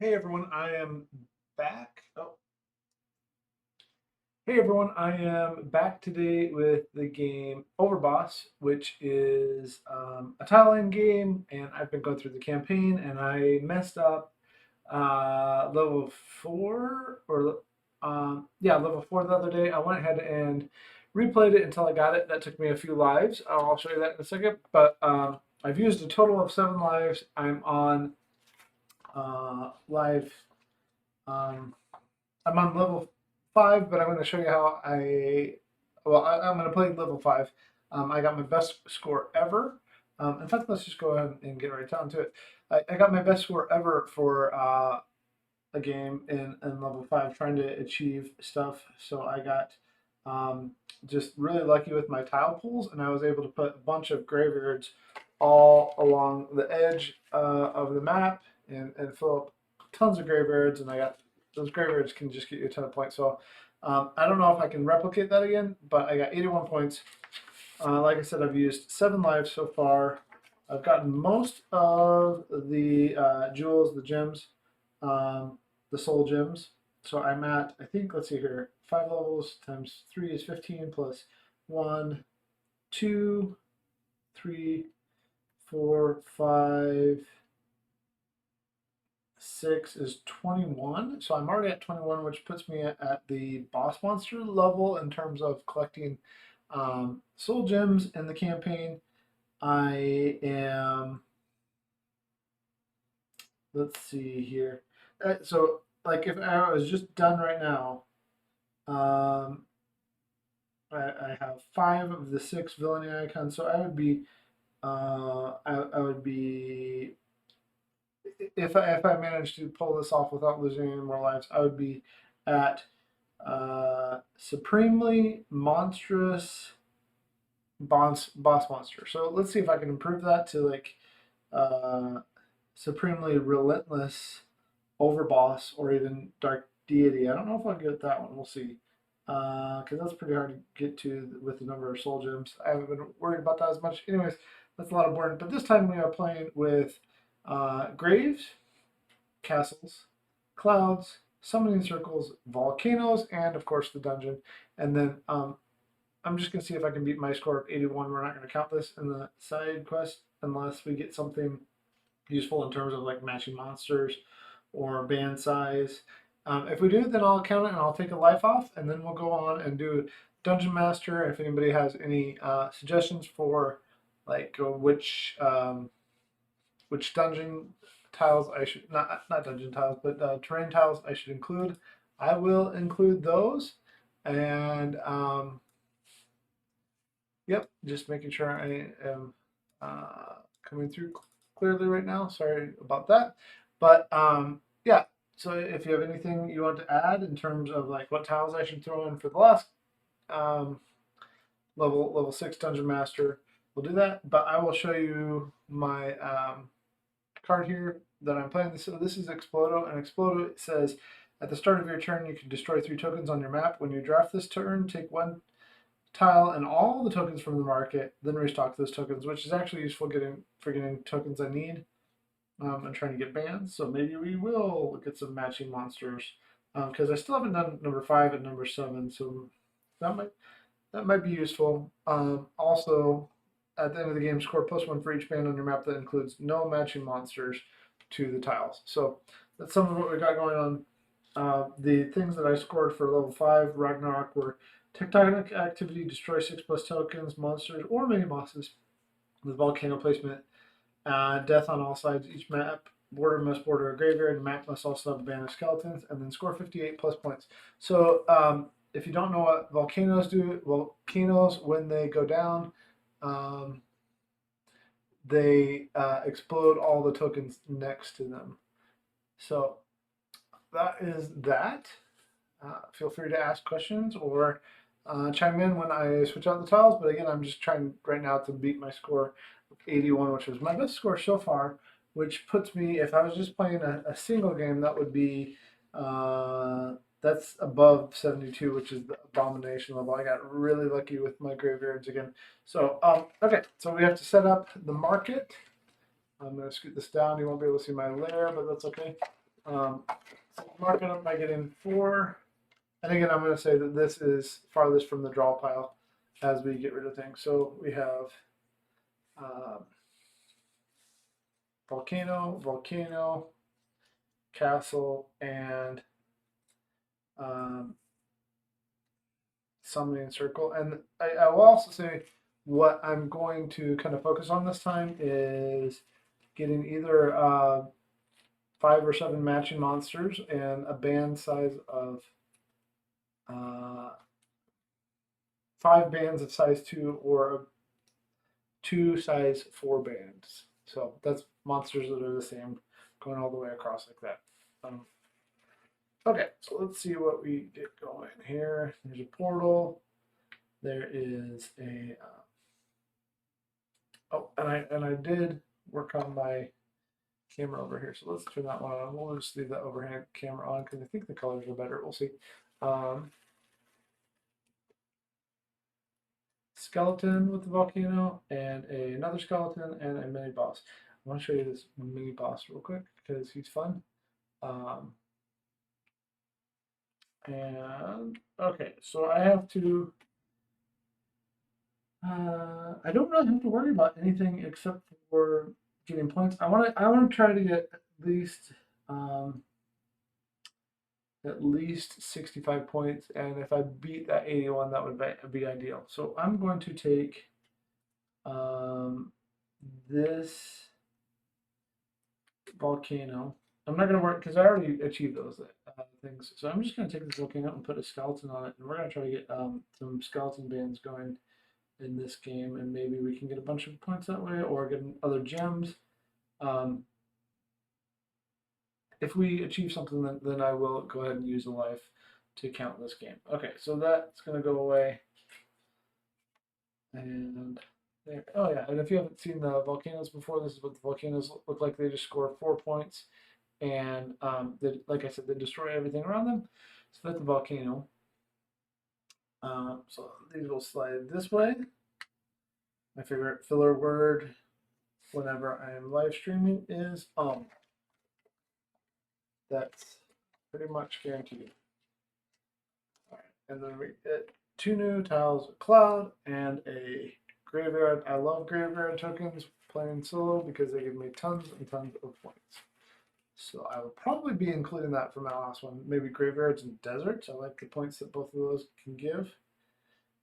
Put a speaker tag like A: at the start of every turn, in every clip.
A: Hey everyone, I am back. Hey everyone, I am back today with the game Overboss, which is a tile line game, and I've been going through the campaign, and I messed up level four level four the other day. I went ahead and replayed it until I got it. That took me a few lives. I'll show you that in a second, but I've used a total of 7 lives. I'm on live. Um, I'm on level 5, but I'm going to show you how I'm going to play level 5. I got my best score ever. In fact, let's just go ahead and get right down to it. I got my best score ever for a game in level 5, trying to achieve stuff. So I got just really lucky with my tile pools, and I was able to put a bunch of graveyards all along the edge of the map and fill up tons of graveyards, and I got those graveyards can just get you a ton of points. So I don't know if I can replicate that again, but I got 81 points. Like I said, I've used 7 lives so far. I've gotten most of the jewels, the gems, the soul gems. So I'm at, I think, let's see here, 5 levels times 3 is 15 plus 1, 2, 3, 4, 5, 6 is 21. So I'm already at 21, which puts me at the boss monster level in terms of collecting soul gems in the campaign. I am, let's see here. So, like, if I was just done right now, um, I have 5 of the 6 villainy icons, so I would be, I would be if I managed to pull this off without losing any more lives, I would be at supremely monstrous boss monster. So let's see if I can improve that to like uh, supremely relentless overboss or even dark deity. I don't know if I'll get that one. We'll see. Because that's pretty hard to get to with the number of soul gems. I haven't been worried about that as much. Anyways, that's a lot of boring. But this time we are playing with graves, castles, clouds, summoning circles, volcanoes, and of course the dungeon. And then I'm just going to see if I can beat my score of 81. We're not going to count this in the side quest unless we get something useful in terms of like matching monsters or band size. If we do, then I'll count it and I'll take a life off, and then we'll go on and do Dungeon Master. If anybody has any suggestions for like which dungeon tiles I should not dungeon tiles, but terrain tiles I should include, I will include those. And yep, just making sure I am coming through clearly right now. Sorry about that, but yeah. So if you have anything you want to add in terms of like what tiles I should throw in for the last um, level 6 dungeon master, we'll do that. But I will show you my card here that I'm playing. So this is Explodo, and Explodo says at the start of your turn you can destroy 3 tokens on your map. When you draft this turn, take 1 tile and all the tokens from the market, then restock those tokens, which is actually useful for getting tokens I need. And trying to get bans. So maybe we will get some matching monsters because I still haven't done number 5 and number 7. So that might be useful. Also, at the end of the game, score +1 for each band on your map that includes no matching monsters to the tiles. So that's some of what we got going on. The things that I scored for level 5 Ragnarok were tectonic activity, destroy 6+ tokens, monsters, or mini bosses with volcano placement. Death on all sides. Each map border must border a graveyard. The map must also have a band of skeletons, and then score 58 plus points. So if you don't know what volcanoes do, volcanoes when they go down, um, they explode all the tokens next to them. So that is that. Feel free to ask questions or chime in when I switch out the tiles. But again, I'm just trying right now to beat my score of 81, which was my best score so far, which puts me, if I was just playing a single game, that would be, that's above 72, which is the abomination level. I got really lucky with my graveyards again. So, okay, so we have to set up the market. I'm going to scoot this down. You won't be able to see my layer, but that's okay. So mark it up by getting 4. And again, I'm going to say that this is farthest from the draw pile as we get rid of things. So we have volcano, volcano, castle, and summoning circle. And I will also say what I'm going to kind of focus on this time is getting either 5 or 7 matching monsters and a band size of 5 bands of size 2 or 2 size 4 bands. So that's monsters that are the same going all the way across like that. Okay, so let's see what we get going here. There's a portal. There is a oh, and I did work on my camera over here. So let's turn that one on. We'll just leave that overhead camera on because I think the colors are better. We'll see. Skeleton with the volcano and another skeleton and a mini boss. I want to show you this mini boss real quick because he's fun. And okay, so I have to. I don't really have to worry about anything except for getting points. I want to try to get at least 65 points, and if I beat that 81, that would be ideal. So I'm going to take this volcano. I'm not going to work because I already achieved those things. So I'm just going to take this volcano and put a skeleton on it, and we're going to try to get some skeleton bands going in this game, and maybe we can get a bunch of points that way or get other gems. If we achieve something, then I will go ahead and use a life to count this game. Okay, so that's going to go away. And there. Oh yeah, and if you haven't seen the volcanoes before, this is what the volcanoes look like. They just score 4 points, and like I said, they destroy everything around them. So that's the volcano. So these will slide this way. My favorite filler word whenever I am live streaming is That's pretty much guaranteed. All right, and then we get 2 new tiles, a cloud and a graveyard. I love graveyard tokens playing solo because they give me tons and tons of points. So I will probably be including that for my last one. Maybe graveyards and deserts. I like the points that both of those can give.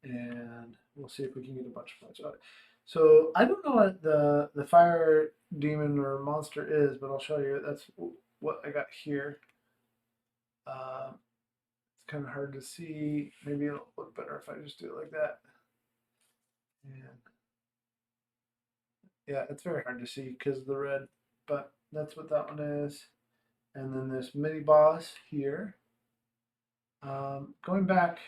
A: And we'll see if we can get a bunch of points out. So I don't know what the fire demon or monster is, but I'll show you. That's what I got here. It's kind of hard to see. Maybe it'll look better if I just do it like that. And yeah, it's very hard to see because of the red, but that's what that one is. And then this mini boss here. Going back,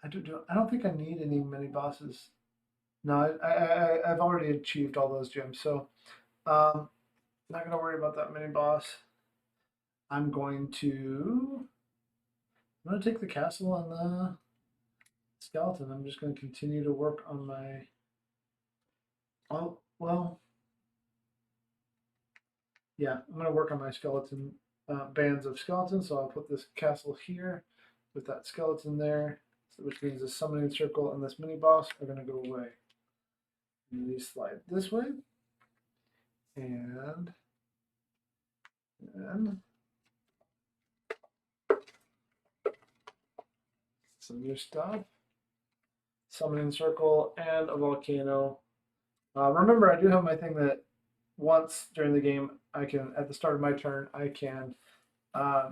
A: I don't think I need any mini bosses. No, I've already achieved all those gems, so not gonna worry about that mini boss. I'm going to take the castle and the skeleton. I'm just going to continue to work on my. Oh well, yeah, I'm going to work on my skeleton bands of skeletons. So I'll put this castle here with that skeleton there, which means the summoning circle and this mini boss are going to go away. And these slide this way, and some new stuff. Summoning circle and a volcano. Remember, I do have my thing that once during the game, I can, at the start of my turn, I can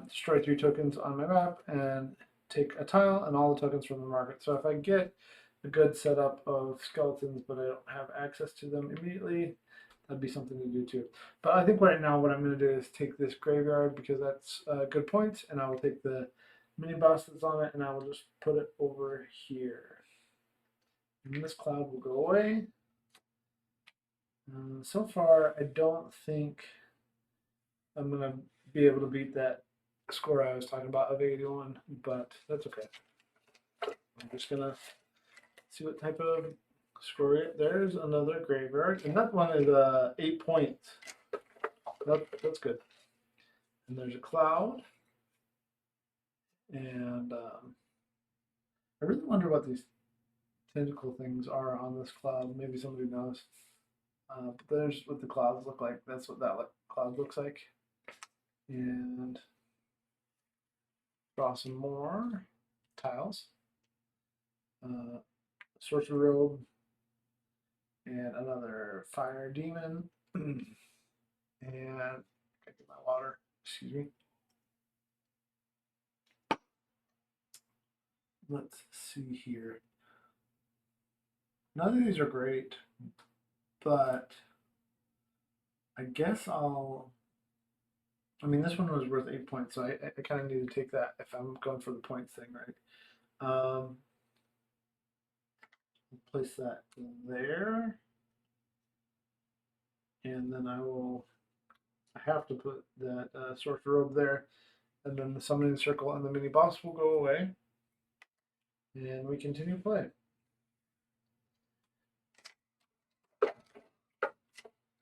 A: destroy 3 tokens on my map and take a tile and all the tokens from the market. So if I get a good setup of skeletons, but I don't have access to them immediately, that'd be something to do too. But I think right now what I'm going to do is take this graveyard because that's good points, and I will take the mini boss that's on it, and I will just put it over here. And this cloud will go away. So far, I don't think I'm going to be able to beat that score I was talking about of 81, but that's okay. I'm just going to see what type of score it. There's another graveyard, and that one is 8 points. That's good. And there's a cloud. And I really wonder what these tentacle things are on this cloud. Maybe somebody knows. But there's what the clouds look like. That's what that cloud looks like. And draw some more tiles. Sorcerer robe and another fire demon. And I get my water. Excuse me. Let's see here. None of these are great, but I guess I mean, this one was worth 8 points, so I kind of need to take that if I'm going for the points thing, right? Place that there, and then I have to put that sorcerer robe there, and then the summoning circle and the mini boss will go away, and we continue playing.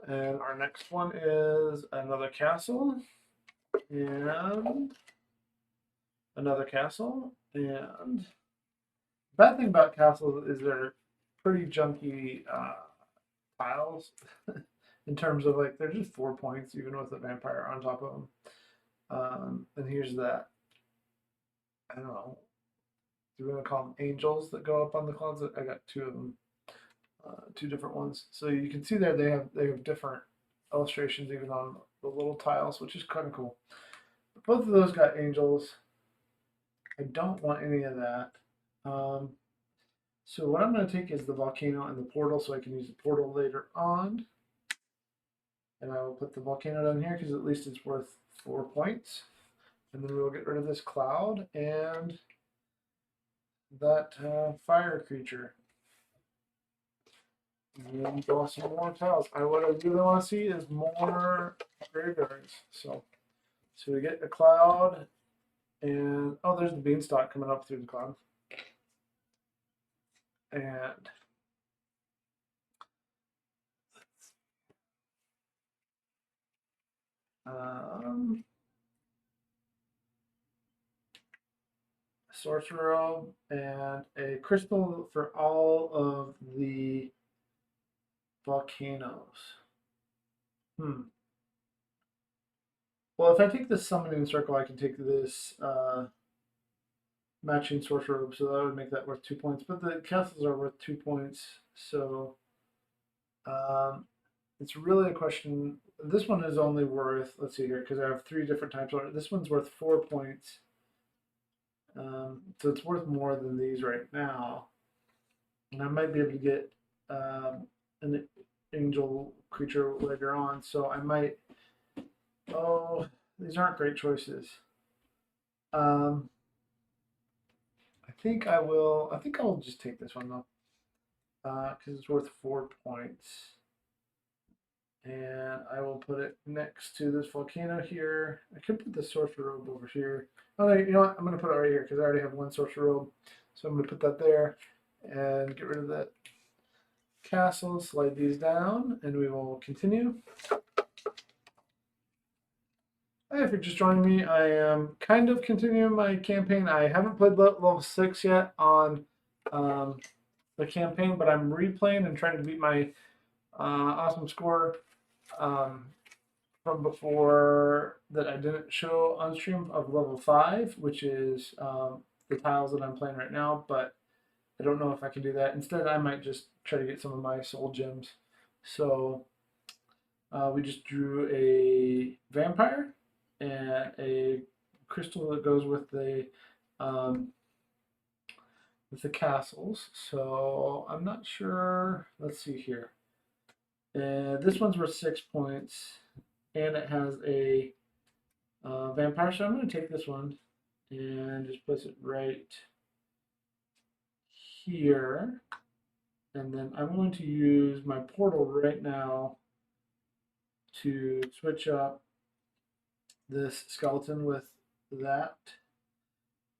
A: And our next one is another castle, and another castle, and bad thing about castles is they're pretty junky tiles in terms of like they're just 4 points even with a vampire on top of them. And here's that. I don't know. Do we want to call them angels that go up on the clouds? I got two of them, two different ones. So you can see there they have different illustrations even on the little tiles, which is kind of cool. But both of those got angels. I don't want any of that. So what I'm going to take is the volcano and the portal so I can use the portal later on. And I will put the volcano down here because at least it's worth 4 points. And then we'll get rid of this cloud and that fire creature. And then draw some more tiles. What I really want to see is more graveyards. So we get a cloud and oh, there's the beanstalk coming up through the cloud. And sorcerer robe and a crystal for all of the volcanoes. Well, if I take the summoning circle, I can take this matching sorcerer robe, so that would make that worth 2 points. But the castles are worth 2 points, so it's really a question. This one is only worth, let's see here, because I have 3 different types. This one's worth 4 points. So it's worth more than these right now. And I might be able to get an angel creature later on. So I might, oh, these aren't great choices. I think I will just take this one though. Because it's worth 4 points. And I will put it next to this volcano here. I could put the sorcerer robe over here. Oh, you know what? I'm going to put it right here because I already have one sorcerer robe. So I'm going to put that there and get rid of that castle. Slide these down and we will continue. Hey, if you're just joining me, I am kind of continuing my campaign. I haven't played level 6 yet on the campaign, but I'm replaying and trying to beat my awesome score from before that I didn't show on stream of level 5, which is the tiles that I'm playing right now, but I don't know if I can do that. Instead, I might just try to get some of my soul gems. So we just drew a vampire and a crystal that goes with the castles. So I'm not sure. Let's see here. This one's worth 6 points, and it has a vampire. So I'm going to take this one and just place it right here. And then I'm going to use my portal right now to switch up this skeleton with that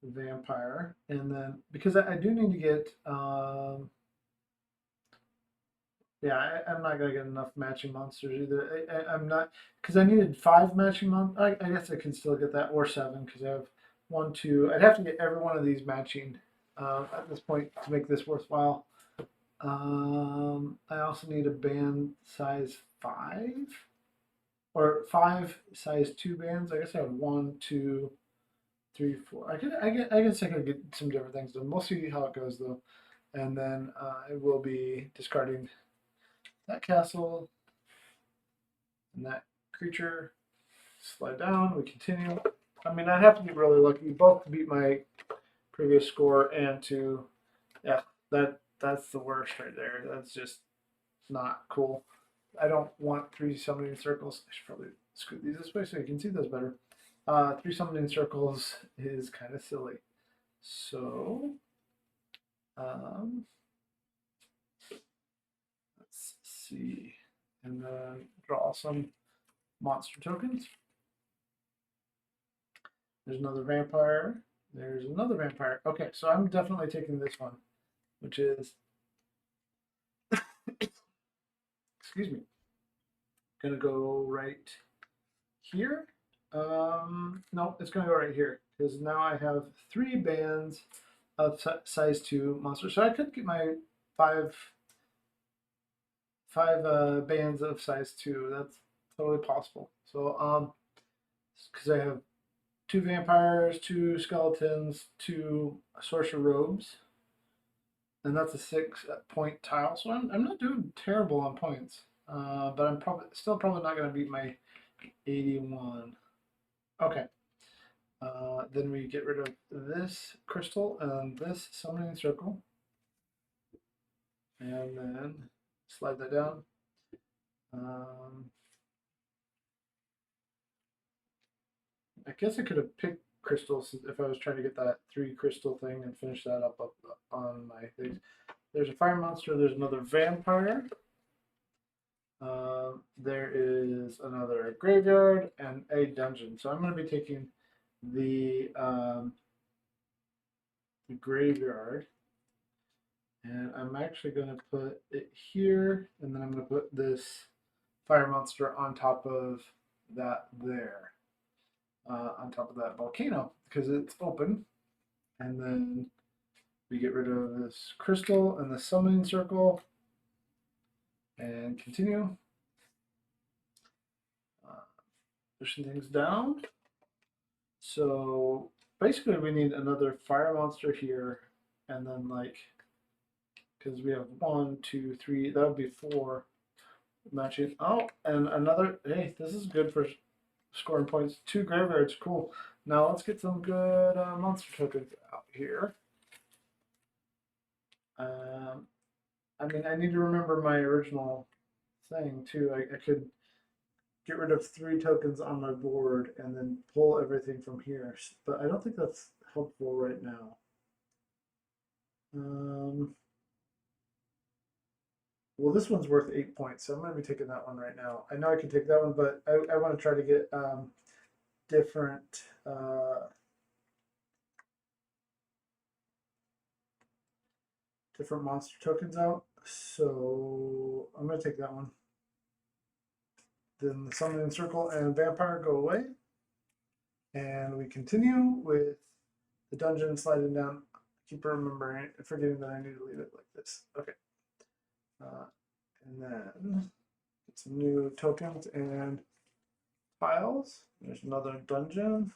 A: vampire. And then, because I do need to get, Yeah, I'm not gonna get enough matching monsters either. I'm not, because I needed 5 matching I guess I can still get that, or 7, because I have 1, 2. I'd have to get every one of these matching at this point to make this worthwhile. I also need a band size 5, or 5 size 2 bands. I guess I have 1, 2, 3, 4. I guess I could get some different things done. We'll see how it goes though, and then I will be discarding that castle and that creature. Slide down. We continue. I mean, I'd have to get really lucky both to beat my previous score and to, yeah, that's the worst right there. That's just not cool. I don't want 3 summoning circles. I should probably scoot these this way so you can see those better. 3 summoning circles is kind of silly. So, let's see. And then draw some monster tokens. There's another vampire. There's another vampire. Okay, so I'm definitely taking this one, which is, excuse me, gonna go right here. No, it's gonna go right here because now I have 3 bands of size 2 monsters. So I could get my five bands of size 2. That's totally possible. So because I have 2 vampires, 2 skeletons, 2 sorcerer robes, and that's a 6-point tile. So I'm not doing terrible on points, but I'm probably not going to beat my 81. Okay. Then we get rid of this crystal and this summoning circle, and then slide that down. I guess I could have picked crystals if I was trying to get that 3 crystal thing and finish that up on my things. There's a fire monster. There's another vampire. There is another graveyard and a dungeon. So I'm going to be taking the graveyard, and I'm actually going to put it here, and then I'm going to put this fire monster on top of that there, on top of that volcano because it's open. And then we get rid of this crystal and the summoning circle and continue. Pushing things down. So basically we need another fire monster here, and then like, because we have 1, 2, 3, that would be 4 matching. Oh, and another, hey, this is good for scoring points. 2 graveyards, cool. Now let's get some good monster tokens out here. I mean, I need to remember my original thing too. I could get rid of 3 tokens on my board and then pull everything from here. But I don't think that's helpful right now. Well, this one's worth 8 points, so I'm going to be taking that one right now. I know I can take that one, but I want to try to get different different monster tokens out. So I'm going to take that one. Then the summoning circle and vampire go away. And we continue with the dungeon sliding down. I keep forgetting that I need to leave it like this. Okay. And then get some new tokens and files. There's another dungeon.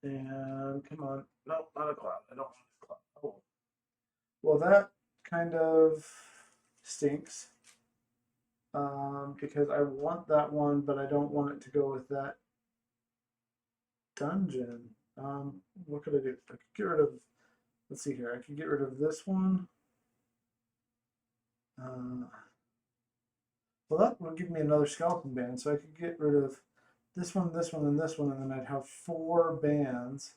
A: And come on. No, not a cloud. I don't want a cloud. Oh. Well, that kind of stinks. Because I want that one, but I don't want it to go with that dungeon. What could I do? I could get rid of, let's see here. I could get rid of this one. Well, that would give me another skeleton band, so I could get rid of this one, and this one, and then I'd have 4 bands.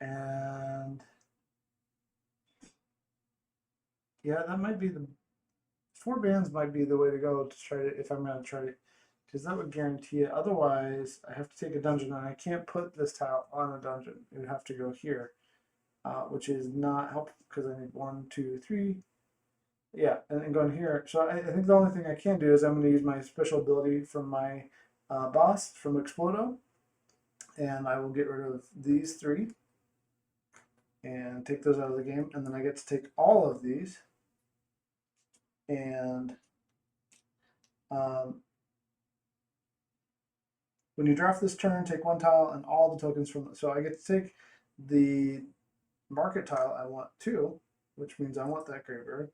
A: And yeah, that might be 4 bands might be the way to go to try to, if I'm going to try to, because that would guarantee it. Otherwise, I have to take a dungeon, and I can't put this tile on a dungeon. It would have to go here, which is not helpful because I need 1, 2, 3, Yeah, and going here. So I think the only thing I can do is I'm going to use my special ability from my boss from Explodo, and I will get rid of these three and take those out of the game, and then I get to take all of these and um, when you draft this turn, take one tile and all the tokens from it. So I get to take the market tile I want too, which means I want that graveyard.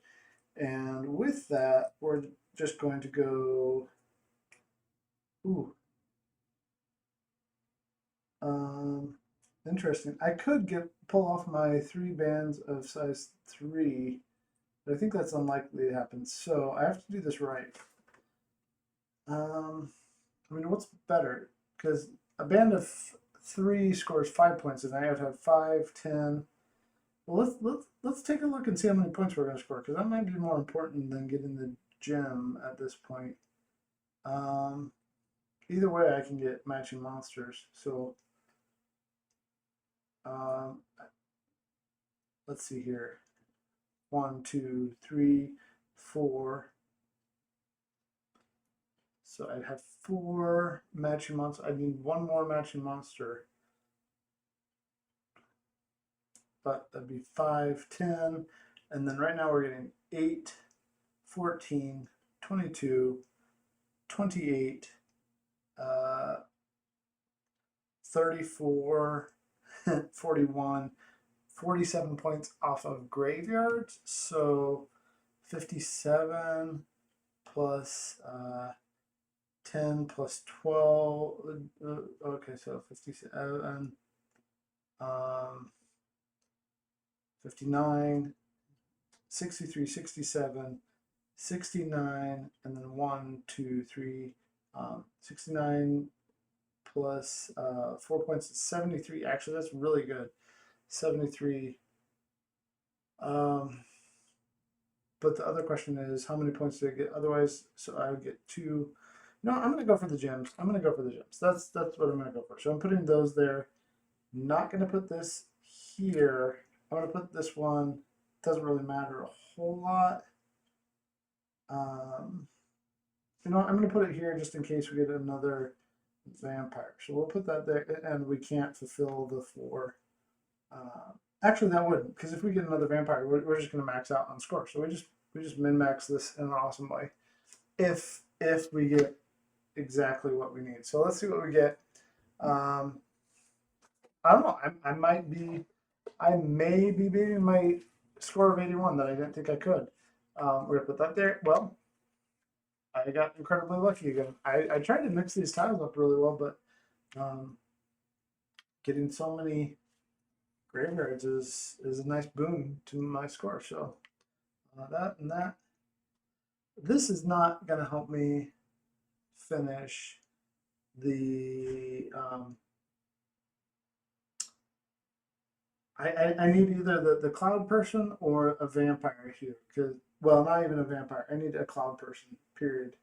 A: And with that, we're just going to go, ooh, um, interesting. I could pull off my 3 bands of size 3, but I think that's unlikely to happen. So I have to do this right. I mean, what's better? Because a band of 3 scores 5 points, and I would have 5, 10. Well, let's take a look and see how many points we're going to score, because that might be more important than getting the gem at this point. Um, Either way, I can get matching monsters. So um, let's see here. 1, 2, 3, 4. So I'd have 4 matching monsters. I need 1 more matching monster. But that'd be 5, 10. And then right now we're getting 8, 14, 22, 28, 34, 41, 47 points off of graveyards. So 57 plus 10 plus 12. Okay, so 57, um, 59, 63, 67, 69, and then 1, 2, 3, 69 plus 4 points is 73. Actually, that's really good. 73. Um, but the other question is, how many points do I get otherwise? So I would get 2. No, I'm going to go for the gems. I'm going to go for the gems. That's what I'm going to go for. So I'm putting those there. Not going to put this here. I'm going to put this one. Doesn't really matter a whole lot. You know, I'm going to put it here just in case we get another vampire. So we'll put that there, and we can't fulfill the 4. Actually, that wouldn't, because if we get another vampire, we're just going to max out on score. So we just min max this in an awesome way. If we get exactly what we need. So let's see what we get. I don't know. I may be beating my score of 81 that I didn't think I could. We're gonna put that there. Well, I got incredibly lucky again. I tried to mix these tiles up really well, but getting so many graveyards is a nice boon to my score. So that and that. This is not going to help me finish the. I need either the cloud person or a vampire here. Because, well, not even a vampire. I need a cloud person, period.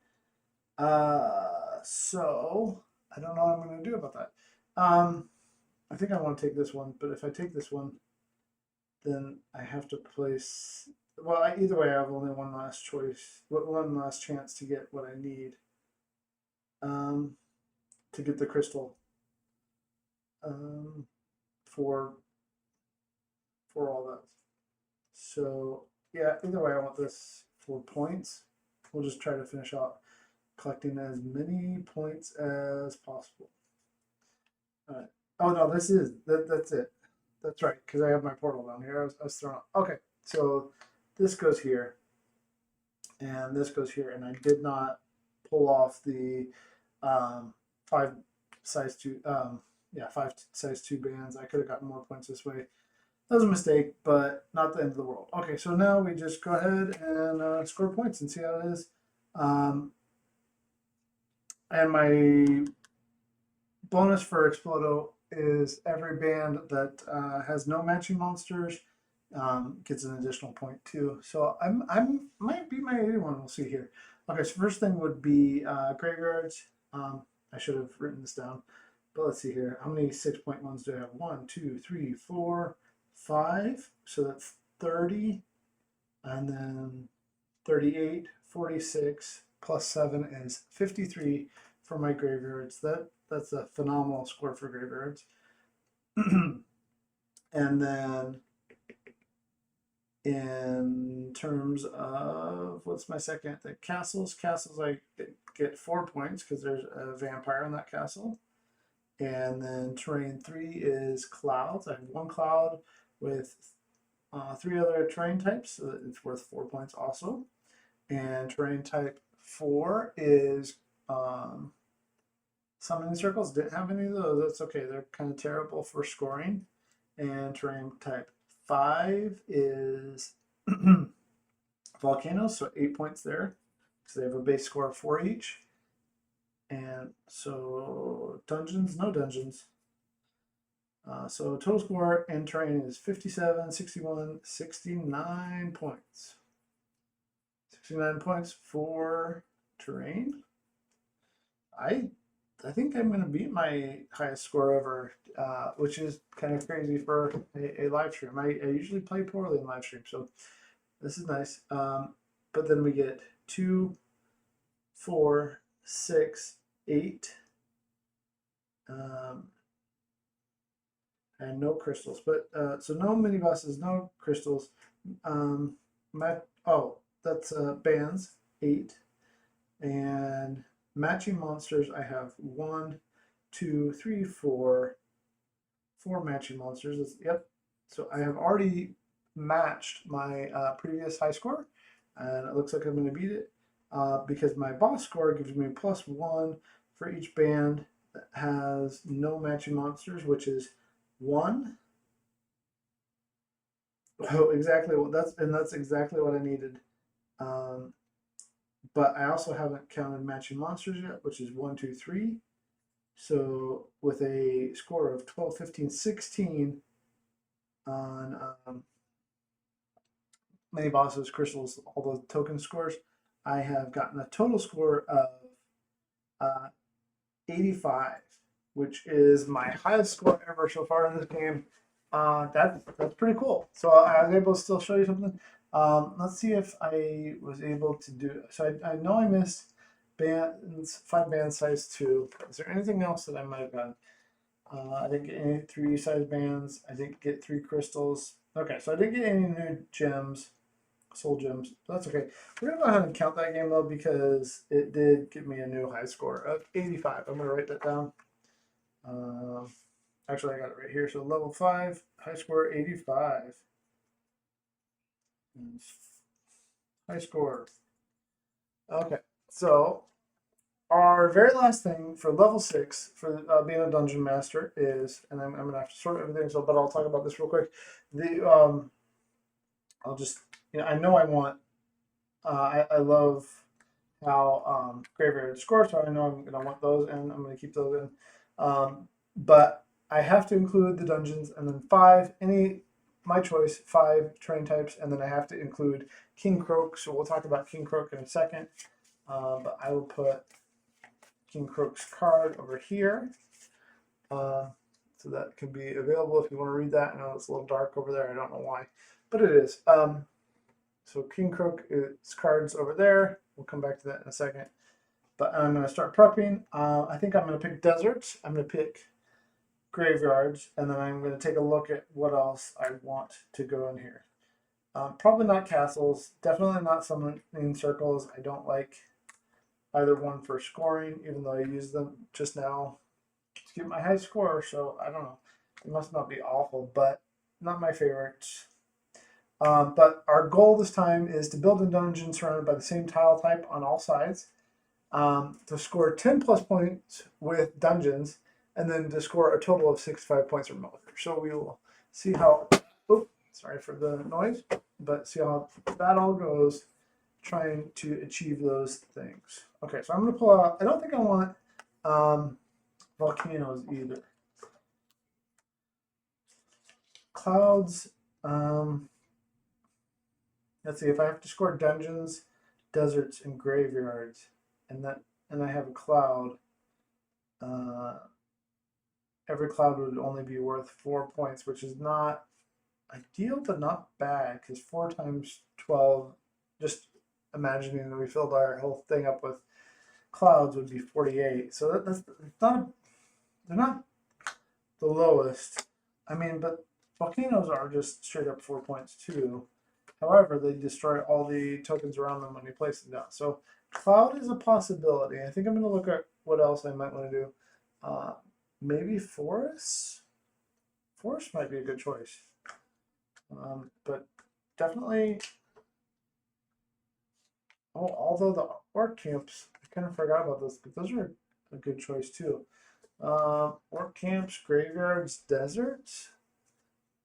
A: So I don't know what I'm going to do about that. I think I want to take this one, but if I take this one, then I have to place. Well, either way, I have only one last choice, one last chance to get what I need. To get the crystal. For all that. So yeah, either way, I want this for points. We'll just try to finish out collecting as many points as possible. All right. Oh no, this is that's it. That's right, because I have my portal down here. I was thrown off. Okay, so this goes here, and this goes here, and I did not pull off the 5 size 2. Yeah, 5 size 2 bands. I could have gotten more points this way. That was a mistake, but not the end of the world. Okay, so now we just go ahead and score points and see how it is. And my bonus for Explodo is every band that has no matching monsters gets an additional point too. So I'm might be my 81. We'll see here. Okay, so first thing would be graveyards. I should have written this down, but let's see here. How many 6-point ones do I have? 1, 2, 3, 4, 5. So that's 30, and then 38, 46, plus 7 is 53 for my graveyards. That's a phenomenal score for graveyards. And then in terms of what's my second thing? Castles. I get 4 points because there's a vampire in that castle. And then terrain 3 is clouds. I have 1 cloud with 3 other terrain types, so it's worth 4 points also. And terrain type 4 is summoning circles. Didn't have any of those. That's okay. They're kind of terrible for scoring. And terrain type 5 is volcanoes, so 8 points there because they have a base score of 4 each. And so dungeons, no dungeons. So total score in terrain is 57, 61, 69 points. 69 points for terrain. I think I'm going to beat my highest score ever, which is kind of crazy for a live stream. I usually play poorly in live stream, so this is nice. But then we get 2, 4, 6, 8, and no crystals. But so no mini bosses, no crystals. That's bands, 8, and matching monsters. I have 1, 2, 3, 4 matching monsters. Yep. So I have already matched my previous high score, and it looks like I'm going to beat it because my boss score gives me +1 for each band that has no matching monsters, which is 1. Oh, exactly. Well, that's exactly what I needed. But I also haven't counted matching monsters yet, which is 1, 2, 3. So with a score of 12, 15, 16 on mini bosses, crystals, all the token scores, I have gotten a total score of 85, which is my highest score ever so far in this game. That's pretty cool. So I was able to still show you something. Let's see if I was able to do. So I know I missed bands, 5 band size 2. Is there anything else that I might have done? I didn't get any 3 size bands. I didn't get 3 crystals. Okay, so I didn't get any new gems, soul gems. That's okay. We're gonna go ahead and count that game though because it did give me a new high score of 85. I'm gonna write that down. Actually, I got it right here. So level 5, high score 85. High score. Okay, so our very last thing for level 6 for being a dungeon master is, and I'm gonna have to sort everything. So, but I'll talk about this real quick. I'll just, I know I want. I love how graveyard score, so I know I'm gonna want those, and I'm gonna keep those in. But I have to include the dungeons, and then 5 my choice, 5 terrain types, and then I have to include King Croak. So we'll talk about King Croak in a second. But I will put King Croak's card over here. So that can be available if you want to read that. I know it's a little dark over there. I don't know why, but it is. So King Croak's cards over there. We'll come back to that in a second. But I'm going to start prepping. I think I'm going to pick deserts. I'm going to pick graveyards, and then I'm going to take a look at what else I want to go in here. Probably not castles. Definitely not summoning circles. I don't like either one for scoring, even though I used them just now to get my high score. So I don't know. It must not be awful, but not my favorites. But our goal this time is to build a dungeon surrounded by the same tile type on all sides, to score 10 plus points with dungeons, and then to score a total of 65 points or more. So we will see how, sorry for the noise, but see how that all goes, trying to achieve those things. Okay, so I'm going to pull out, I don't think I want volcanoes either. Clouds, let's see, if I have to score dungeons, deserts, and graveyards, and I have a cloud, every cloud would only be worth 4 points, which is not ideal, but not bad, because 4 times 12, just imagining that we filled our whole thing up with clouds would be 48. So that's not, they're not the lowest. I mean, but volcanoes are just straight up 4 points too. However, they destroy all the tokens around them when you place them down. So cloud is a possibility. I think I'm going to look at what else I might want to do. Maybe forest. Forest might be a good choice. But definitely. Oh, although the orc camps, I kind of forgot about those, but those are a good choice too. Orc camps, graveyards, deserts,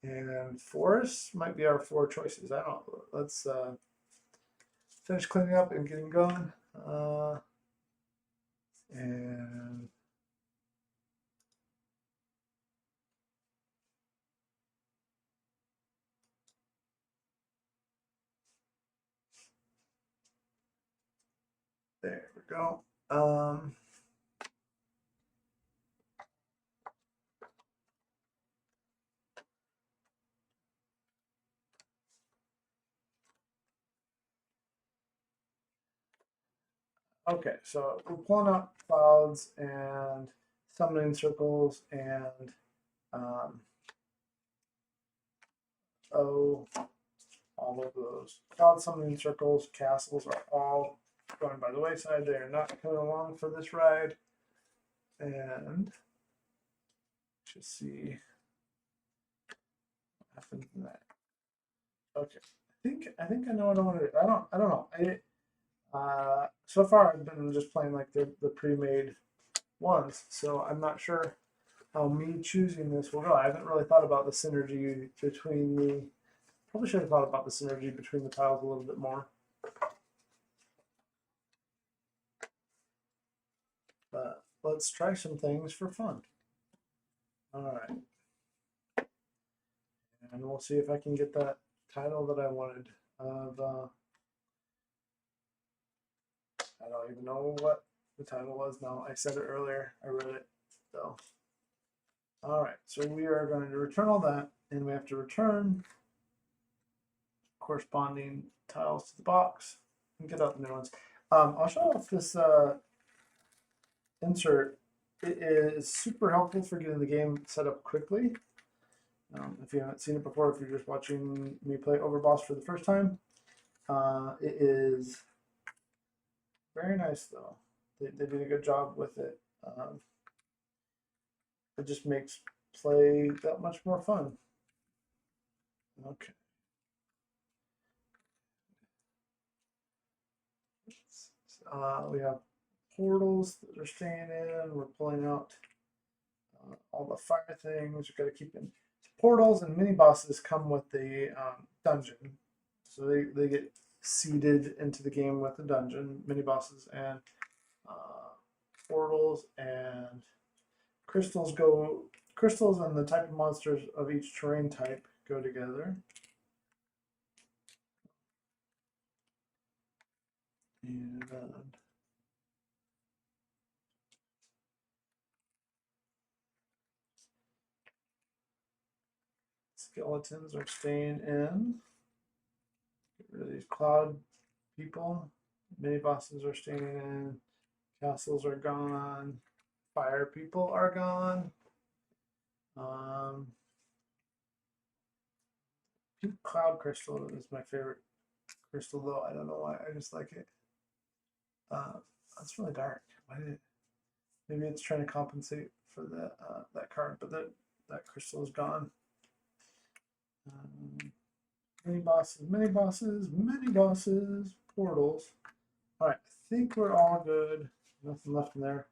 A: and forests might be our 4 choices. I don't know. Let's finish cleaning up and getting going. And there we go. Okay, so we're pulling out clouds and summoning circles and oh, all of those cloud summoning circles, castles are all going by the wayside. They are not coming along for this ride. And just see what happens in that. Okay, I think I know what I want to do. I don't know. So far I've been just playing like the pre-made ones, so I'm not sure how me choosing this will go. I haven't really thought about the synergy between the. Probably should have thought about the synergy between the tiles a little bit more. But let's try some things for fun. All right, and we'll see if I can get that title that I wanted of. I don't even know what the title was now. I said it earlier. I read it. So, all right. So we are going to return all that, and we have to return corresponding tiles to the box and get out the new ones. I'll show off this insert. It is super helpful for getting the game set up quickly. If you haven't seen it before, if you're just watching me play Overboss for the first time, it is very nice though. They did a good job with it. It just makes play that much more fun. Okay. We have portals that are staying in. We're pulling out all the fire things. We've got to keep in. Portals and mini bosses come with the dungeon. So they get seeded into the game with the dungeon, mini bosses, and portals and crystals go. Crystals and the type of monsters of each terrain type go together. And skeletons are staying in. Get rid of these cloud people. Mini bosses are staying in. Castles are gone. Fire people are gone. Pink cloud crystal is my favorite crystal, though. I don't know why. I just like it. That's really dark. Why did it? Maybe it's trying to compensate for that card, but that crystal is gone. Mini bosses, mini bosses, mini bosses, portals. All right, I think we're all good. Nothing left in there.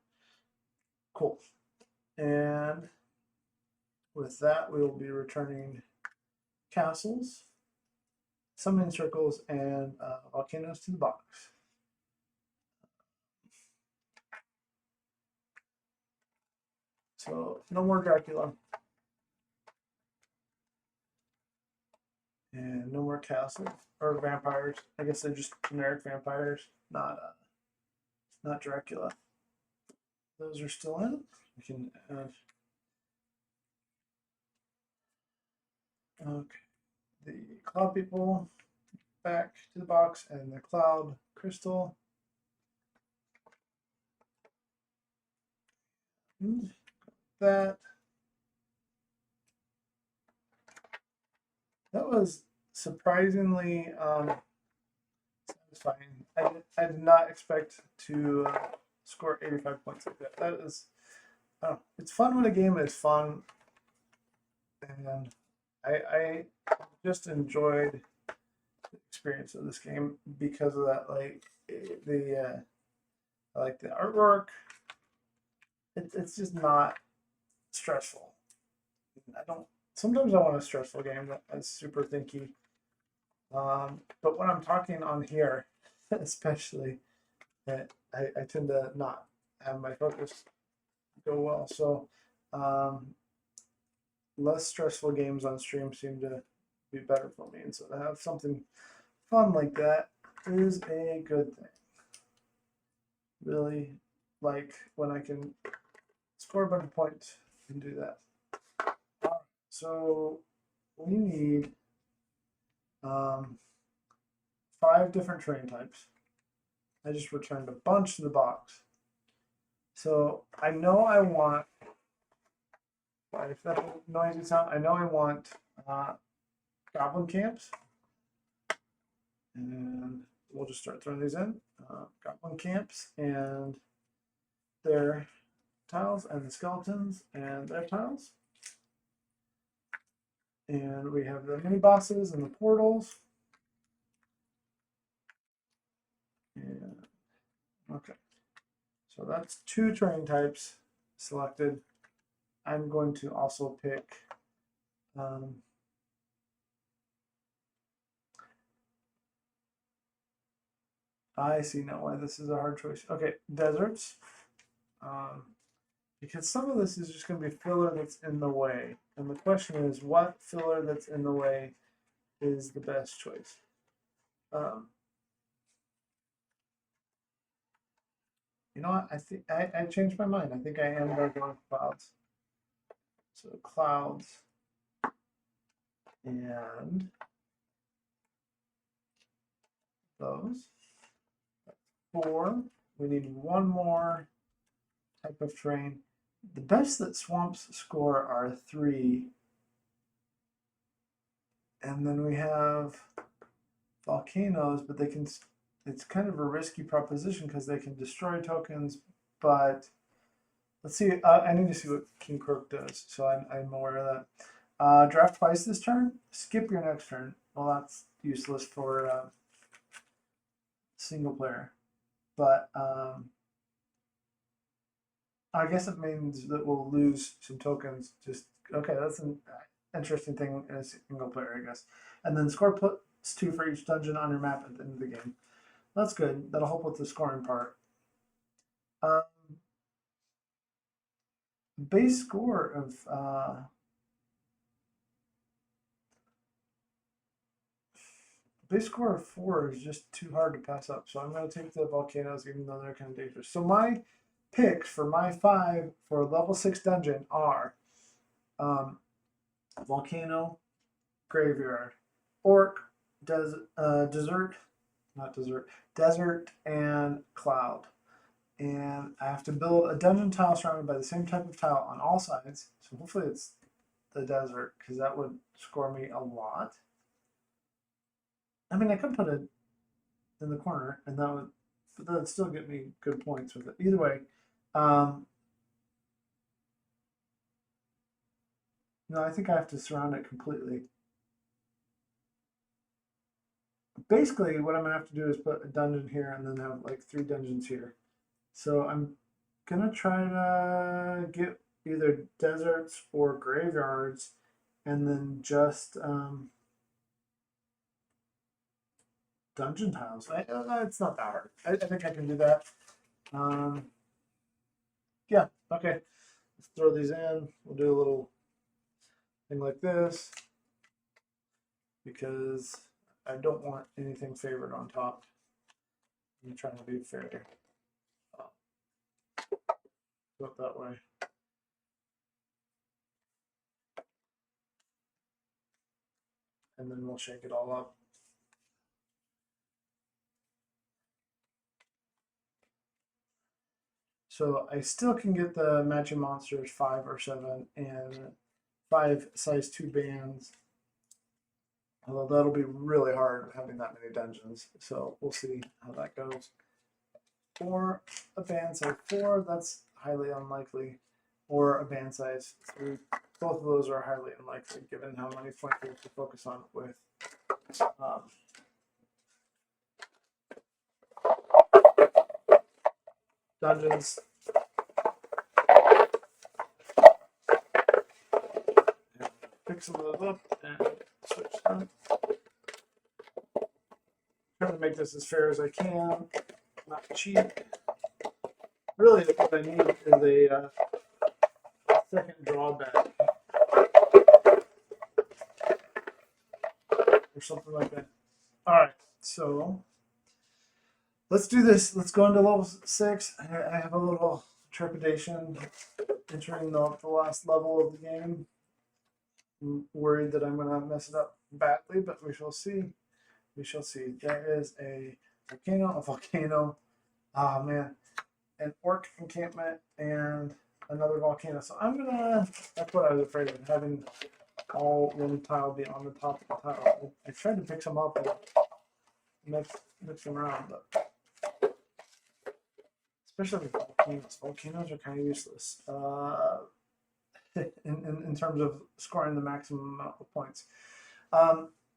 A: Cool. And with that, we will be returning castles, summoning circles, and volcanoes to the box. So no more Dracula. And no more castle or vampires. I guess they're just generic vampires, not Dracula. Those are still in. We can add. Okay, the cloud people back to the box and the cloud crystal. That was surprisingly satisfying. I did not expect to score 85 points like that. That is, it's fun when a game is fun, and I just enjoyed the experience of this game because of that. Like I like the artwork. It's just not stressful. I don't. Sometimes I want a stressful game that's super thinky. But when I'm talking on here, especially, I tend to not have my focus go well. So, less stressful games on stream seem to be better for me. And so to have something fun like that is a good thing. Really like when I can score a bunch of points and do that. So we need 5 different terrain types. I just returned a bunch to the box. So I know I want, if that's a noisy sound, I know I want goblin camps. And we'll just start throwing these in. Goblin camps and their tiles, and the skeletons and their tiles. And we have the mini bosses and the portals. And okay, so that's 2 terrain types selected. I'm going to also pick I see now why this is a hard choice. Okay, deserts. Because some of this is just going to be filler that's in the way. And the question is, what filler that's in the way is the best choice? You know what? I think I changed my mind. I think I am going to go with clouds. So clouds and those. 4. We need 1 more type of terrain. The best that swamps score are 3. And then we have volcanoes, but they can, it's kind of a risky proposition because they can destroy tokens, but let's see. I need to see what King Croak does, so I'm aware of that. Draft twice this turn, skip your next turn. Well, that's useless for single player, but I guess it means that we'll lose some tokens. Just okay, that's an interesting thing in a single player, I guess. And then score +2 for each dungeon on your map at the end of the game. That's good. That'll help with the scoring part. Base score of base score of 4 is just too hard to pass up. So I'm going to take the volcanoes, even though they're kind of dangerous. So my picks for my 5 for level 6 dungeon are volcano, graveyard, orc, desert, and cloud. And I have to build a dungeon tile surrounded by the same type of tile on all sides. So hopefully it's the desert, because that would score me a lot. I mean, I could put it in the corner, and that would still get me good points with it. Either way, no, I think I have to surround it completely. Basically, what I'm gonna have to do is put a dungeon here, and then have like 3 dungeons here. So I'm gonna try to get either deserts or graveyards, and then just dungeon tiles. It's not that hard. I think I can do that. Yeah, okay. Let's throw these in. We'll do a little thing like this because I don't want anything favored on top. I'm trying to be fair. Go it that way. And then we'll shake it all up. So I still can get the matching monsters 5 or 7 and 5 size 2 bands. Although that'll be really hard having that many dungeons. So we'll see how that goes. Or a band size 4, that's highly unlikely. Or a band size 3. Both of those are highly unlikely given how many points we have to focus on with dungeons. Pick some of those up and switch them. Trying to make this as fair as I can, not cheap. Really, what I need is a second drawback or something like that. All right, so let's do this. Let's go into level 6. I have a little trepidation entering the last level of the game. I'm worried that I'm going to mess it up badly, but we shall see. We shall see. There is a volcano. Oh man, an orc encampment and another volcano. So I'm gonna. That's what I was afraid of, having all one tile be on the top of the tile. I tried to pick some up and mix them around, but especially with volcanoes. Volcanoes are kind of useless in terms of scoring the maximum amount of points.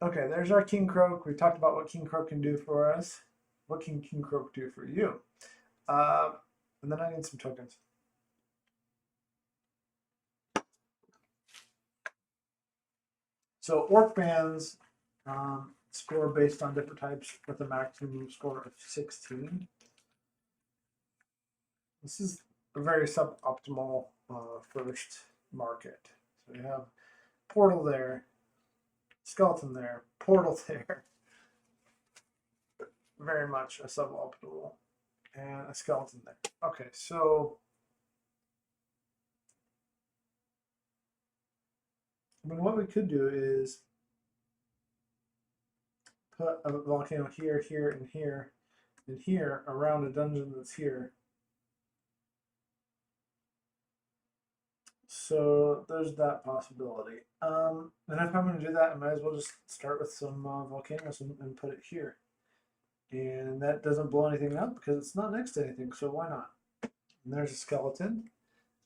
A: Okay, there's our King Croak. We talked about what King Croak can do for us. What can King Croak do for you? And then I need some tokens. So orc bands score based on different types with a maximum score of 16. This is a very suboptimal first market. So you have portal there, skeleton there, portal there. Very much a suboptimal, and a skeleton there. Okay, so I mean, what we could do is put a volcano here, here, and here, and here around a dungeon that's here. So there's that possibility. And if I'm going to do that, I might as well just start with some volcanoes and put it here. And that doesn't blow anything up because it's not next to anything, so why not? And there's a skeleton.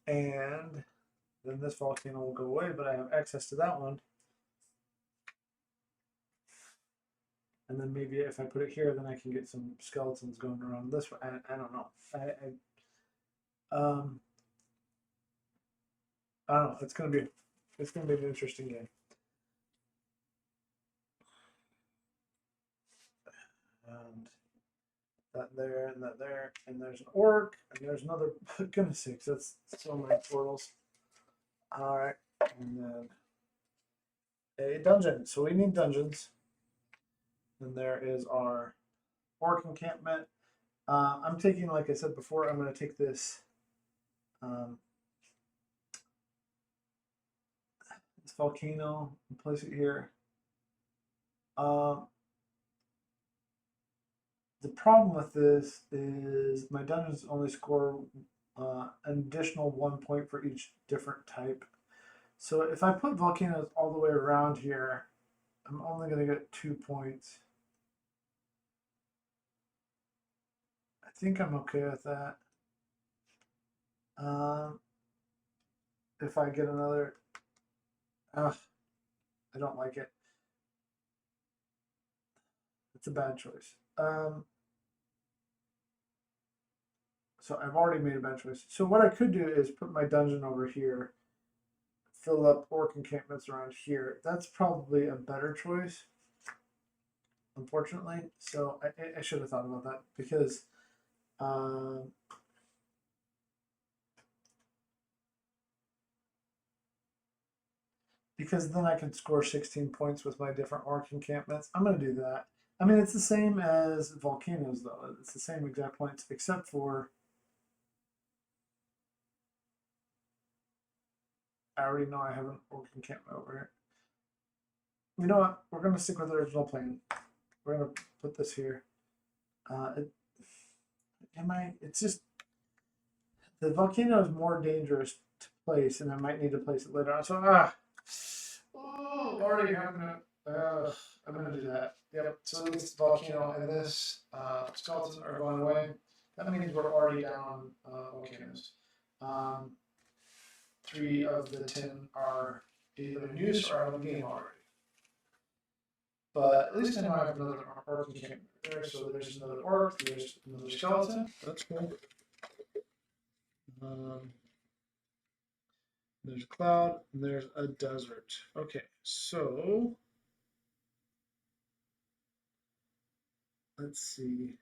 A: And then this volcano will go away, but I have access to that one. And then maybe if I put it here, then I can get some skeletons going around this way. I don't know. I don't know. It's gonna be an interesting game. And that there, and that there, and there's an orc, and there's another. Goodness sakes, that's so many portals. All right, and then a dungeon. So we need dungeons. And there is our orc encampment. I'm taking, like I said before, I'm going to take this this volcano and place it here. The problem with this is my dungeons only score an additional 1 point for each different type. So if I put volcanoes all the way around here, I'm only going to get 2 points. I think I'm okay with that. If I get another, I don't like it. It's a bad choice. So I've already made a bad choice. So what I could do is put my dungeon over here, fill up orc encampments around here. That's probably a better choice, unfortunately. So I should have thought about that because then I could score 16 points with my different orc encampments. I'm going to do that. I mean, it's the same as volcanoes, though. It's the same exact points, except for I already know I have an orc encampment over here. You know what? We're going to stick with the original plan. We're going to put this here. It's just, the volcano is more dangerous to place, and I might need to place it later on. So already having to. I'm gonna do that. Yep. So this volcano and this skeleton are going away. That means we're already down volcanoes. Um, 3 of the 10 are either in use or out of the game already. But at least I know I have another orc encampment there. So there's another orc, there's another skeleton. That's cool. There's a cloud, and there's a desert. Okay, so let's see.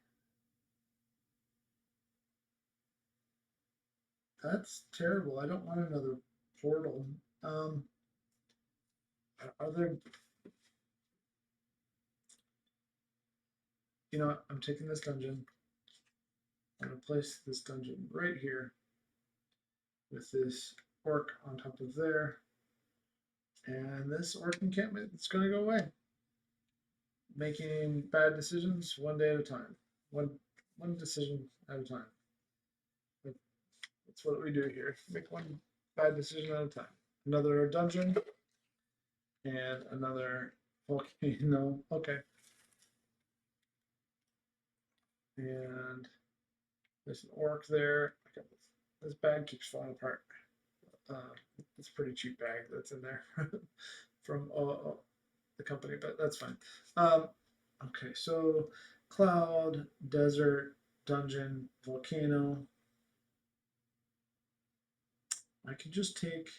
A: That's terrible. I don't want another portal. Are there, you know, I'm taking this dungeon. I'm gonna place this dungeon right here with this orc on top of there. And this orc encampment is gonna go away. Making bad decisions one day at a time. One decision at a time. That's what we do here. Make one bad decision at a time. Another dungeon and another volcano. Okay. And there's an orc there. This bag keeps falling apart. It's a pretty cheap bag that's in there from the company, but that's fine. Okay, so cloud, desert, dungeon, volcano. I could just take.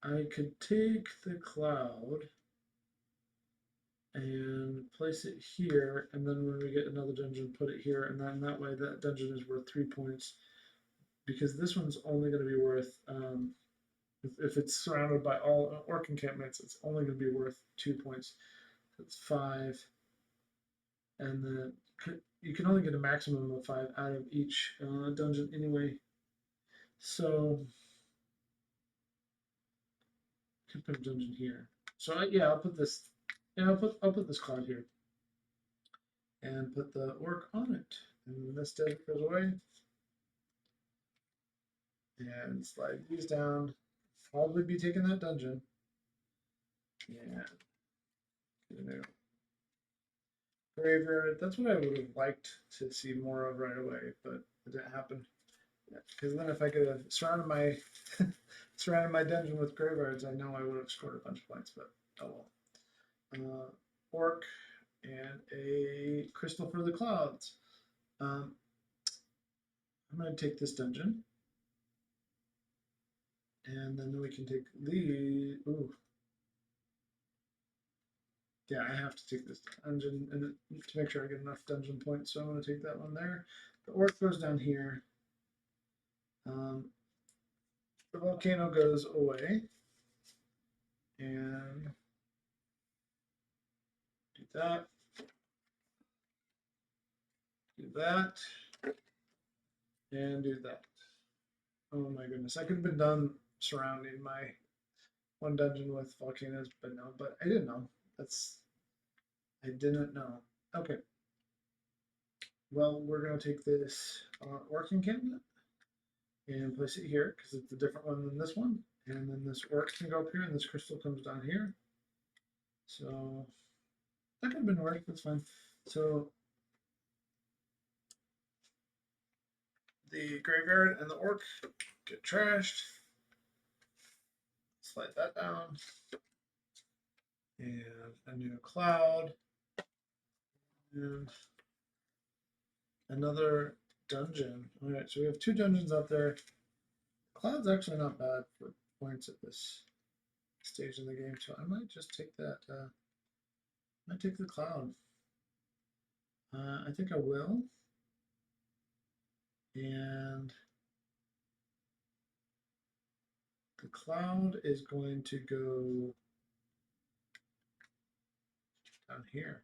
A: I could take the cloud and place it here, and then when we get another dungeon, put it here, and then that way that dungeon is worth 3 points, because this one's only going to be worth, if it's surrounded by all orc encampments, it's only going to be worth 2 points. That's 5, and then you can only get a maximum of 5 out of each dungeon anyway. So I can put a dungeon here. So yeah, I'll put this. Yeah, I'll put this cloud here, and put the orc on it. And when this desert goes away, and slide these down. Probably be taking that dungeon. Yeah. Get a new graveyard. That's what I would have liked to see more of right away, but it didn't happen. Because then if I could have surrounded my surrounded my dungeon with graveyards, I know I would have scored a bunch of points, but oh well. Orc and a crystal for the clouds. I'm going to take this dungeon. And then we can take the. Ooh. Yeah, I have to take this dungeon and to make sure I get enough dungeon points. So I'm going to take that one there. The orc goes down here. The volcano goes away. And do that. Do that. And do that. Oh my goodness. I could have been done surrounding my one dungeon with volcanoes, but no. But I didn't know. I didn't know. Okay. Well, we're going to take this orc encampment and place it here because it's a different one than this one. And then this orc can go up here and this crystal comes down here. So that could have been worked. That's fine. So the graveyard and the orc get trashed. Slide that down. And a new cloud. And another dungeon. All right, so we have 2 dungeons out there. Cloud's actually not bad for points at this stage in the game, so I might just take that. I might take the cloud. I think I will. And the cloud is going to go down here.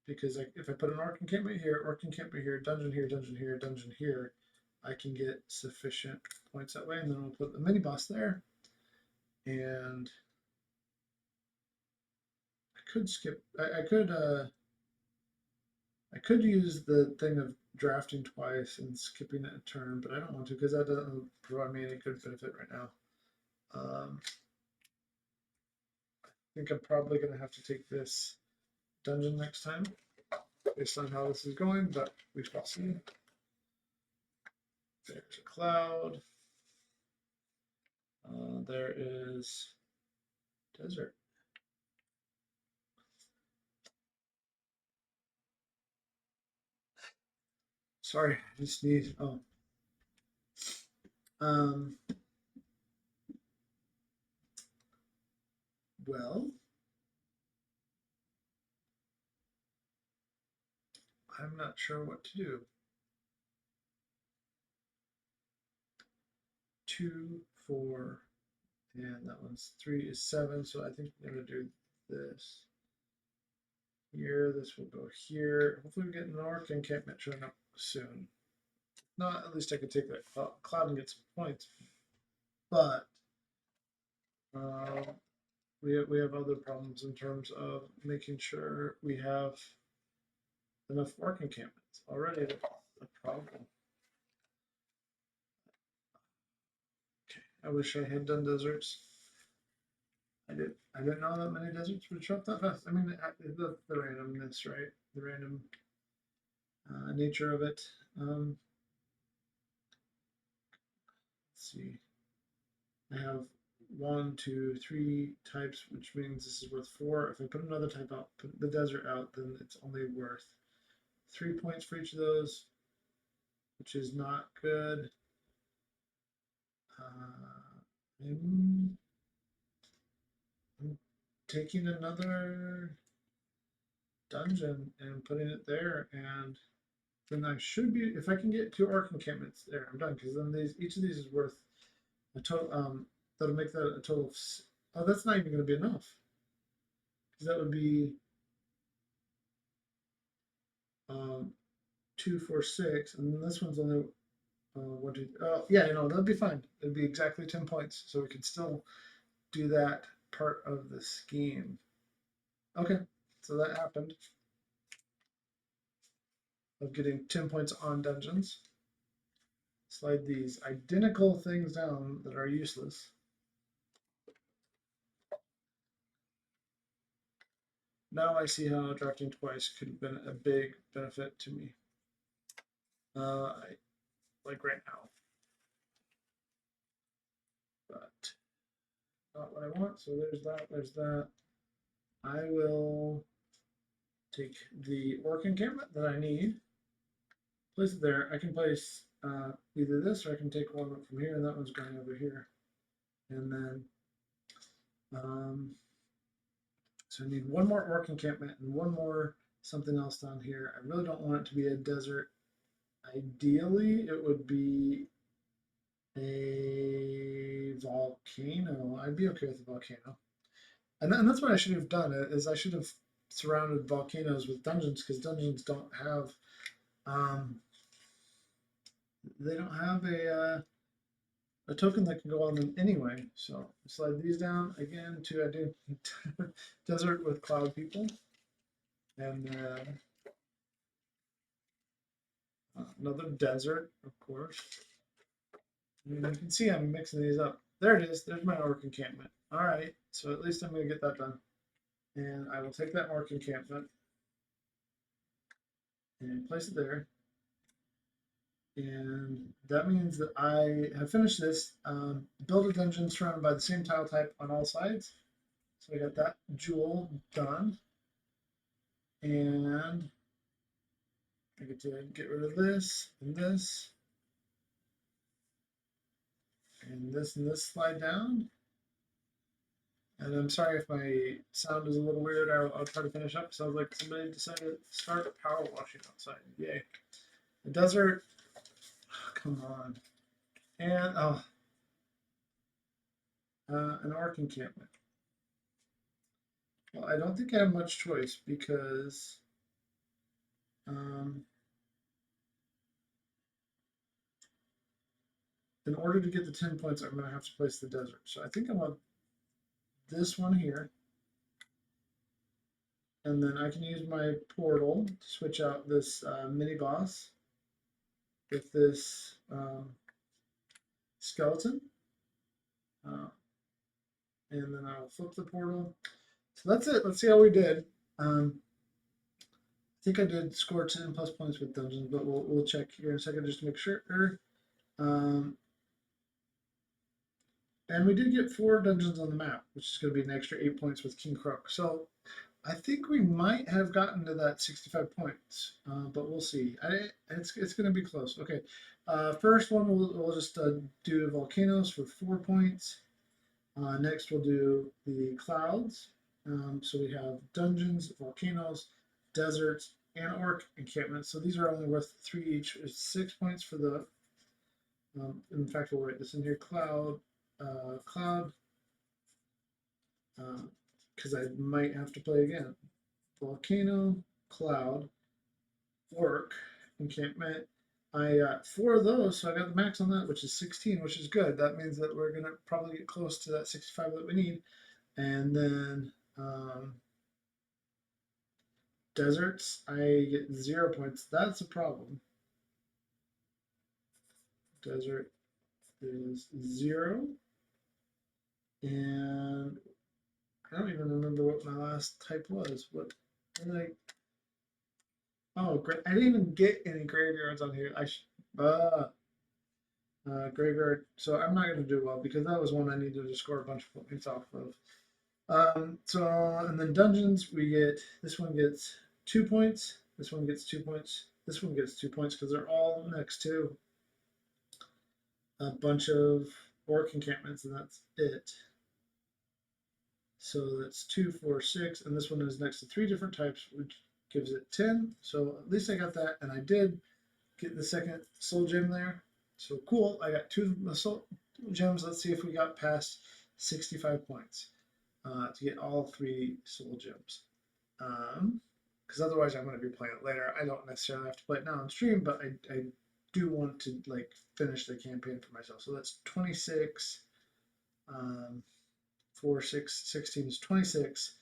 A: Because if I put an orc encampment here, dungeon here, dungeon here, dungeon here, I can get sufficient points that way. And then we'll put the mini boss there. And I could skip. I could use the thing of drafting twice and skipping a turn, but I don't want to because that doesn't provide me any good benefit right now. I think I'm probably going to have to take this dungeon next time based on how this is going, but we shall see. There's a cloud. There is desert. Sorry, I just need. Oh. Um, well, I'm not sure what to do. 2, 4, and that one's 3 is 7. So I think I'm gonna do this here. This will go here. Hopefully we get an orc encampment showing up soon. Not at least I could take that cloud and get some points. But we have other problems in terms of making sure we have enough orc encampments. Already that's a problem. Okay, I wish I had done deserts. I didn't know that many deserts would show up that fast. I mean, the randomness, right? The random nature of it. Let's see. I have 1, 2, 3 types, which means this is worth 4. If I put another type out, put the desert out, then it's only worth 3 points for each of those, which is not good. I'm taking another dungeon and putting it there, and then I should be, if I can get 2 arc encampments there, I'm done, because then each of these is worth a total, that'll make that a total of, oh, that's not even going to be enough, because that would be 2, 4, 6, and then this one's only 1, 2. Oh, yeah, you know that'd be fine. It'd be exactly 10 points, so we could still do that part of the scheme. Okay, so that happened. Of getting 10 points on dungeons. Slide these identical things down that are useless. Now I see how drafting twice could have been a big benefit to me. Like right now. But not what I want, so there's that. I will take the orc encampment that I need, place it there. I can place either this or I can take one from here, and that one's going over here. And then, so I need one more orc encampment and one more something else down here. I really don't want it to be a desert. Ideally, it would be a volcano. I'd be okay with a volcano. And that's what I should have done is I should have surrounded volcanoes with dungeons because dungeons don't have they don't have a token that can go on them anyway. So slide these down again to I do desert with cloud people, and another desert, of course. And you can see I'm mixing these up. There it is. There's my orc encampment. All right, so at least I'm going to get that done. And I will take that orc encampment and place it there. And that means that I have finished this. Build a dungeon surrounded by the same tile type on all sides. So I got that jewel done. And I get to get rid of this and this. And this slide down. And I'm sorry if my sound is a little weird. I'll try to finish up. Sounds like somebody decided to start power washing outside. Yay. The desert. Oh, come on. And an orc encampment. Well, I don't think I have much choice because in order to get the 10 points, I'm going to have to place the desert. So I think I want this one here. And then I can use my portal to switch out this mini boss with this skeleton. Uh, and then I'll flip the portal. So that's it. Let's see how we did. I think I did score 10 plus points with dungeons, but we'll check here in a second just to make sure. Um, and we did get 4 dungeons on the map, which is going to be an extra 8 points with King Croak. So I think we might have gotten to that 65 points, but we'll see. It's going to be close. Okay, first one we'll just do volcanoes for 4 points. Next we'll do the clouds. So we have dungeons, volcanoes, deserts, and orc encampments. So these are only worth 3 each. It's 6 points for the. In fact, we'll write this in here. Cloud, because I might have to play again. Volcano, cloud, orc, encampment. I got 4 of those, so I got the max on that, which is 16, which is good. That means that we're gonna probably get close to that 65 that we need. And then deserts, I get 0 points. That's a problem. Desert is 0. And I don't even remember what my last type was. What did I? Oh, I didn't even get any graveyards on here. Graveyard. So I'm not going to do well because that was one I needed to score a bunch of points off of. So, and then dungeons, we get, this one gets 2 points, this one gets 2 points, this one gets 2 points because they're all next to a bunch of orc encampments, and that's it. So that's 2, 4, 6, and this one is next to 3 different types, which gives it 10. So at least I got that, and I did get the second soul gem there. So cool, I got 2 soul gems. Let's see if we got past 65 points to get all 3 soul gems. Because otherwise I'm going to be playing it later. I don't necessarily have to play it now on stream, but I do want to like finish the campaign for myself. So that's 26. 4, 6, 16 is 26.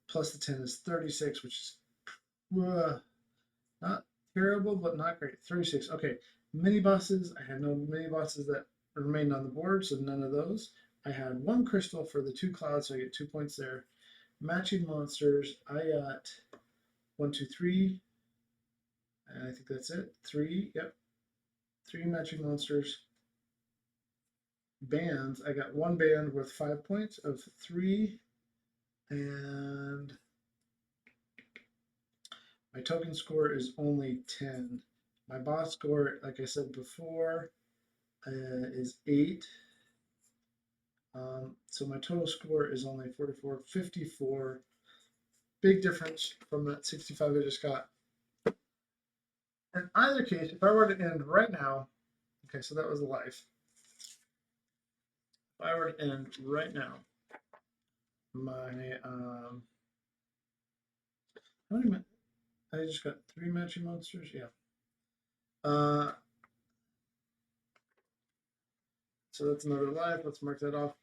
A: Plus the 10 is 36, which is not terrible, but not great. 36. Okay. Mini bosses. I had no mini bosses that remained on the board, so none of those. I had 1 crystal for the 2 clouds, so I get 2 points there. Matching monsters. I got 1, 2, 3. I think that's it. 3. Yep. 3 matching monsters. Bands. I got 1 band worth 5 points of 3. And my token score is only 10. My boss score, like I said before, is 8. So my total score is only 44, 54. Big difference from that 65 I just got. In either case, if I were to end right now, okay, so that was life. If I were to end right now, my how many? I just got 3 matching monsters. Yeah. So that's another life. Let's mark that off.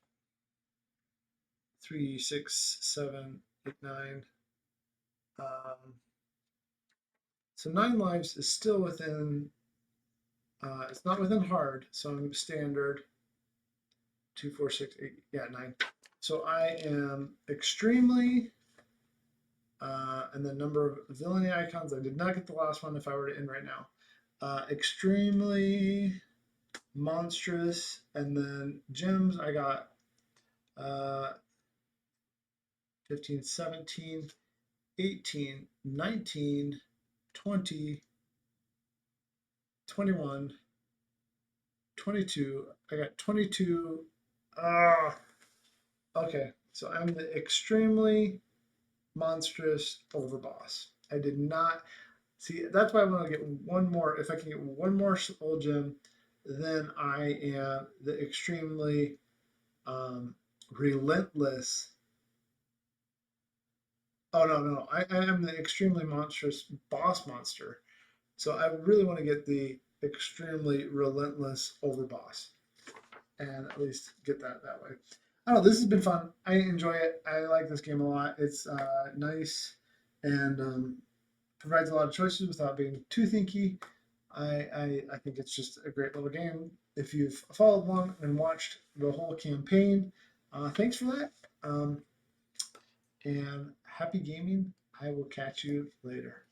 A: 3, 6, 7, 8, 9. So 9 lives is still within. It's not within hard, so I'm standard. 2, 4, 6, 8. Yeah, 9. So I am extremely. And the number of villainy icons. I did not get the last one if I were to end right now. Extremely monstrous, and then gems I got 15, 17, 18, 19, 20, 21, 22. I got 22. Okay, so I'm the extremely monstrous overboss. I did not see. That's why I want to get 1 more. If I can get 1 more soul gem, then I am the extremely relentless. Oh no! I am the extremely monstrous boss monster. So I really want to get the extremely relentless overboss, and at least get that way. I don't know. This has been fun. I enjoy it. I like this game a lot. It's nice and provides a lot of choices without being too thinky. I think it's just a great little game. If you've followed along and watched the whole campaign, thanks for that. And happy gaming. I will catch you later.